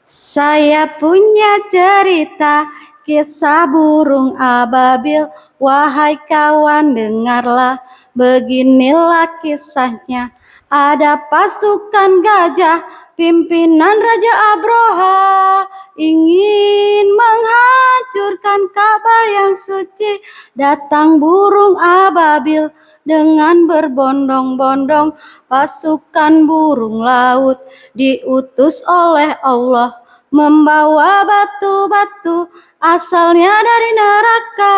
Saya punya cerita kisah burung ababil. Wahai kawan, dengarlah, beginilah kisahnya. Ada pasukan gajah, pimpinan Raja Abroha, ingin menghancurkan Ka'bah yang suci. Datang burung ababil dengan berbondong-bondong, pasukan burung laut diutus oleh Allah, membawa batu-batu asalnya dari neraka.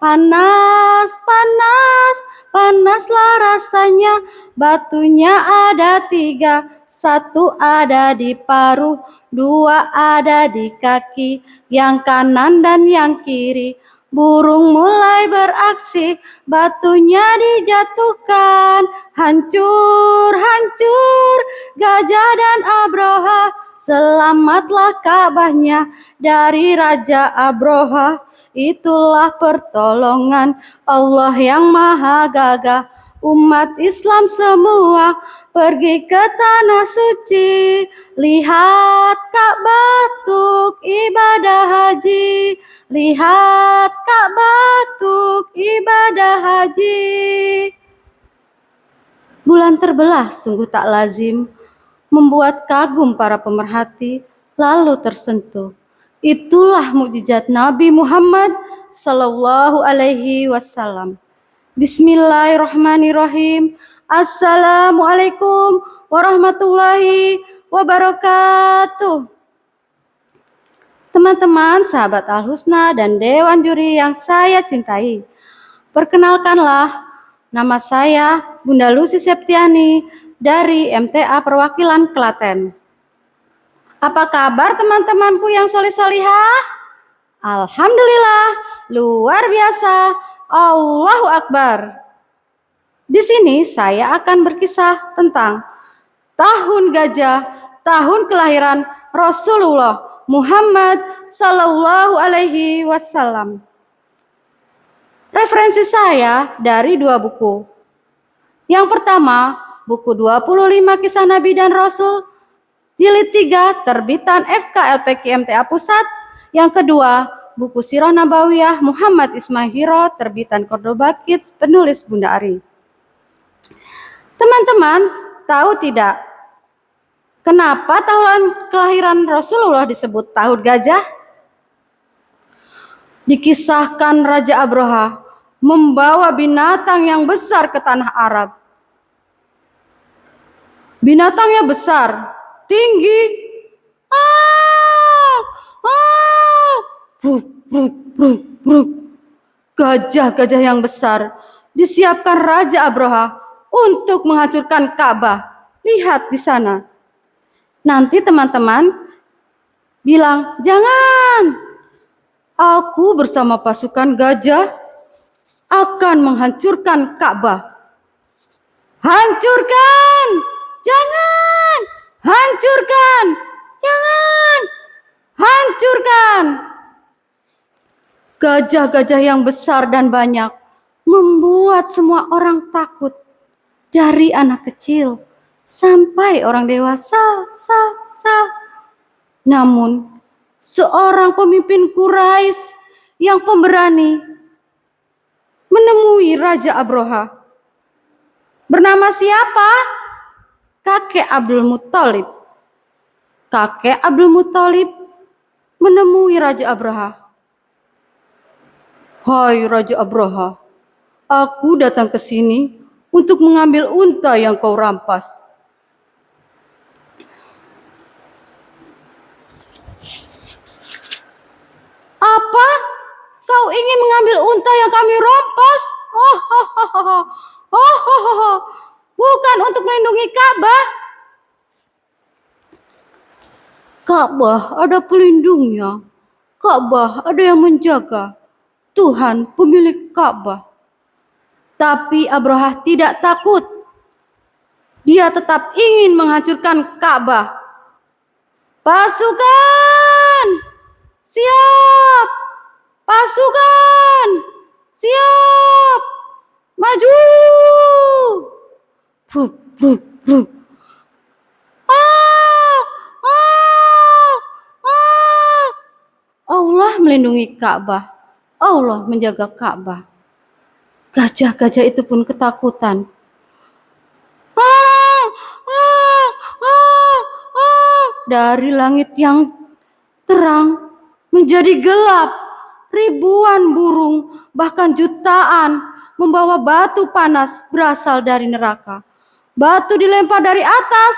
Panas, panas, panaslah rasanya. Batunya ada 3, 1 ada di paruh, 2 ada di kaki, yang kanan dan yang kiri. Burung mulai beraksi, batunya dijatuhkan. Hancur, hancur, gajah dan Abroha. Selamatlah Ka'bahnya dari Raja Abroha. Itulah pertolongan Allah yang maha gagah. Umat Islam semua pergi ke tanah suci. Lihat Ka'bah untuk ibadah haji. Lihat Ka'bah untuk ibadah haji. Bulan terbelah sungguh tak lazim, membuat kagum para pemerhati, lalu tersentuh. Itulah mukjizat Nabi Muhammad sallallahu alaihi wasallam. Bismillahirrahmanirrahim. Assalamualaikum warahmatullahi wabarakatuh. Teman-teman, sahabat Al-Husna dan Dewan Juri yang saya cintai, perkenalkanlah, nama saya Bunda Lucy Septiani dari MTA Perwakilan Klaten. Apa kabar teman-temanku yang solih-solihah? Alhamdulillah, luar biasa. Allahu Akbar. Di sini saya akan berkisah tentang tahun gajah, tahun kelahiran Rasulullah Muhammad sallallahu alaihi wasallam. Referensi saya dari 2 buku. Yang pertama, buku 25 Kisah Nabi dan Rasul, jilid 3, terbitan FKLPK MTA Pusat. Yang kedua, buku Sirah Nabawiyah Muhammad Ismail Hiro, terbitan Cordoba Kids, penulis Bunda Ari. Teman-teman, tahu tidak kenapa tahun kelahiran Rasulullah disebut tahun gajah? Dikisahkan Raja Abroha membawa binatang yang besar ke tanah Arab. Binatangnya besar, tinggi, gajah-gajah yang besar disiapkan Raja Abroha untuk menghancurkan Ka'bah. Lihat di sana. Nanti teman-teman bilang, jangan, aku bersama pasukan gajah akan menghancurkan Ka'bah. Hancurkan, jangan, hancurkan, jangan, hancurkan. Gajah-gajah yang besar dan banyak membuat semua orang takut, dari anak kecil sampai orang dewasa. Namun, seorang pemimpin Quraisy yang pemberani menemui Raja Abroha. Bernama siapa? Kakek Abdul Muthalib. Kakek Abdul Muthalib menemui Raja Abroha. Hai Raja Abroha, aku datang ke sini untuk mengambil unta yang kau rampas. Apa? Kau ingin mengambil unta yang kami rampas? Bukan untuk melindungi Ka'bah. Ka'bah ada pelindungnya. Ka'bah ada yang menjaga. Tuhan pemilik Ka'bah. Tapi Abroha tidak takut. Dia tetap ingin menghancurkan Ka'bah. Pasukan, siap! Pasukan, siap! Maju! Bruk, bruk, bruk. Allah melindungi Ka'bah. Allah menjaga Ka'bah. Gajah-gajah itu pun ketakutan. Dari langit yang terang menjadi gelap. Ribuan burung, bahkan jutaan, membawa batu panas berasal dari neraka. Batu dilempar dari atas.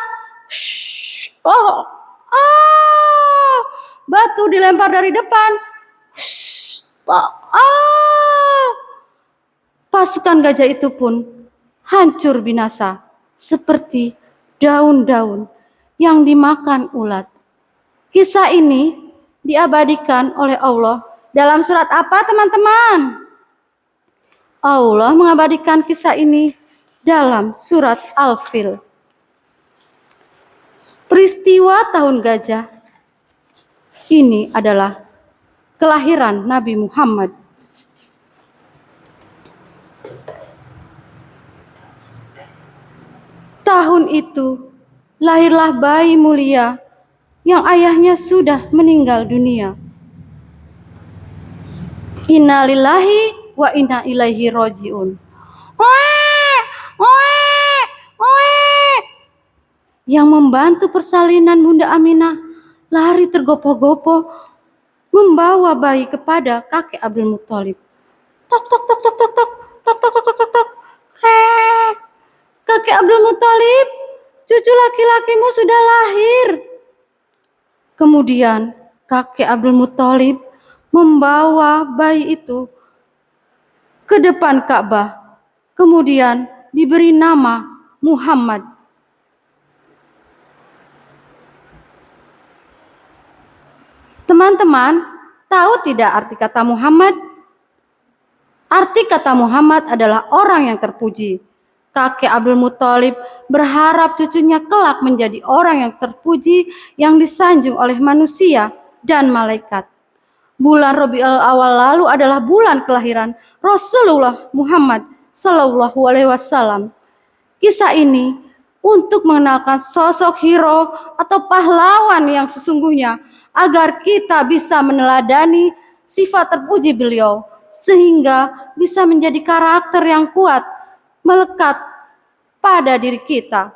Batu dilempar dari depan. Pasukan gajah itu pun hancur binasa seperti daun-daun yang dimakan ulat. Kisah ini diabadikan oleh Allah dalam surat apa, teman-teman? Allah mengabadikan kisah ini dalam surat Al-Fil. Peristiwa tahun gajah ini adalah kelahiran Nabi Muhammad. Tahun itu lahirlah bayi mulia yang ayahnya sudah meninggal dunia. Inna lillahi wa inna ilaihi roji'un. Yang membantu persalinan Bunda Aminah lari tergopoh-gopoh membawa bayi kepada kakek Abdul Muthalib. Tok tok tok tok tok tok tok tok tok tok tok. Kakek Abdul Muthalib, cucu laki-lakimu sudah lahir. Kemudian kakek Abdul Muthalib membawa bayi itu ke depan Ka'bah. Kemudian diberi nama Muhammad. Teman-teman, tahu tidak arti kata Muhammad? Arti kata Muhammad adalah orang yang terpuji. Kakek Abdul Muthalib berharap cucunya kelak menjadi orang yang terpuji yang disanjung oleh manusia dan malaikat. Bulan Rabiul Awal lalu adalah bulan kelahiran Rasulullah Muhammad Sallallahu Alaihi Wasallam. Kisah ini untuk mengenalkan sosok hero atau pahlawan yang sesungguhnya agar kita bisa meneladani sifat terpuji beliau sehingga bisa menjadi karakter yang kuat melekat pada diri kita.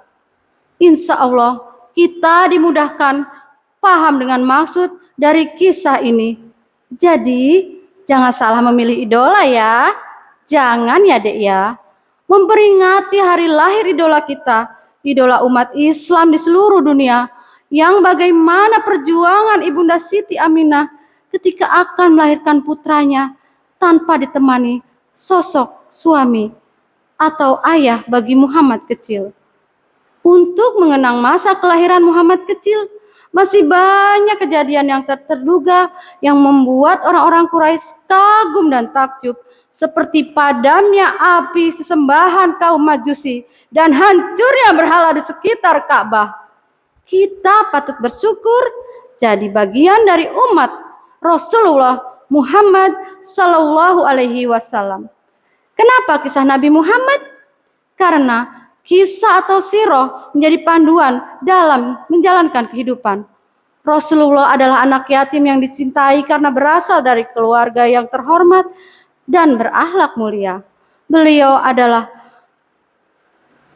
Insya Allah kita dimudahkan paham dengan maksud dari kisah ini. Jadi jangan salah memilih idola ya. Jangan ya dek ya. Memperingati hari lahir idola kita, idola umat Islam di seluruh dunia, yang bagaimana perjuangan Ibunda Siti Aminah ketika akan melahirkan putranya tanpa ditemani sosok suami atau ayah bagi Muhammad kecil. Untuk mengenang masa kelahiran Muhammad kecil, masih banyak kejadian yang terduga yang membuat orang-orang Quraisy kagum dan takjub, seperti padamnya api sesembahan kaum Majusi dan hancurnya berhala di sekitar Ka'bah. Kita patut bersyukur jadi bagian dari umat Rasulullah Muhammad Sallallahu Alaihi Wasallam. Kenapa kisah Nabi Muhammad? Karena kisah atau sirah menjadi panduan dalam menjalankan kehidupan. Rasulullah adalah anak yatim yang dicintai karena berasal dari keluarga yang terhormat dan berakhlak mulia. Beliau adalah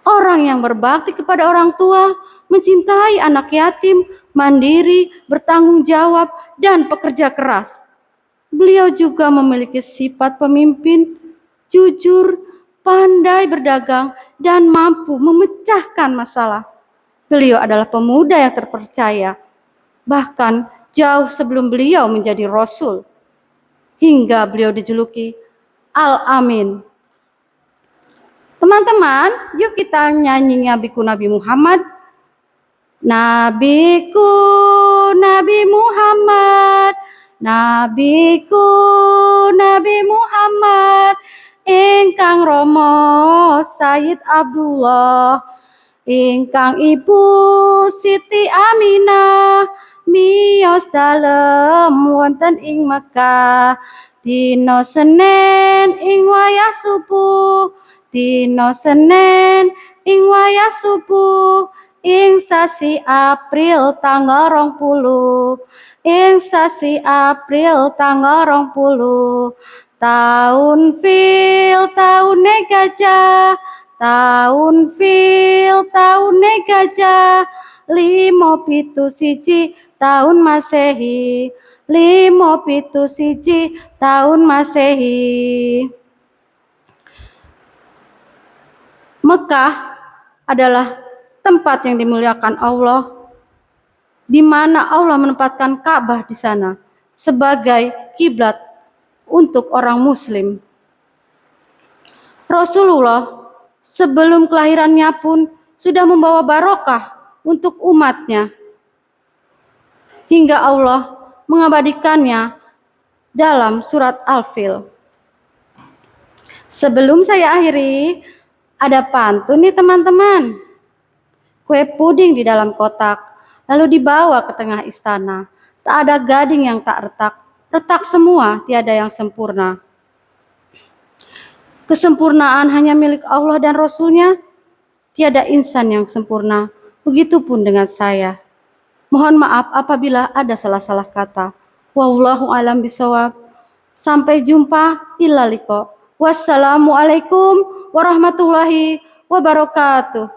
orang yang berbakti kepada orang tua, mencintai anak yatim, mandiri, bertanggung jawab, dan pekerja keras. Beliau juga memiliki sifat pemimpin, jujur, pandai berdagang, dan mampu memecahkan masalah. Beliau adalah pemuda yang terpercaya, bahkan jauh sebelum beliau menjadi Rasul, hingga beliau dijuluki Al-Amin. Teman-teman, yuk kita nyanyi Nabiku Nabi Muhammad. Nabiku Nabi Muhammad, Nabiku Nabi Muhammad, ingkang Romo Sayyid Abdullah, ingkang Ibu Siti Aminah, miyos dalem wonten ing Mekah, dina Senin ing wayah subuh, dina Senin ing wayah subuh, ing sasi April tanggal 20, ing sasi April tanggal 20, tahun gajah, tahun gajah, 571 tahun Masehi, 571 tahun Masehi. Mekah adalah tempat yang dimuliakan Allah, di mana Allah menempatkan Ka'bah di sana sebagai kiblat untuk orang muslim. Rasulullah sebelum kelahirannya pun sudah membawa barokah untuk umatnya, hingga Allah mengabadikannya dalam surat Al-Fil. Sebelum saya akhiri, ada pantun nih teman-teman. Kue puding di dalam kotak, lalu dibawa ke tengah istana. Tak ada gading yang tak retak, retak semua, tiada yang sempurna. Kesempurnaan hanya milik Allah dan Rasul-Nya, tiada insan yang sempurna. Begitupun dengan saya. Mohon maaf apabila ada salah-salah kata. Wallahu a'lam bishawab. Sampai jumpa, illa liqa. Wassalamualaikum warahmatullahi wabarakatuh.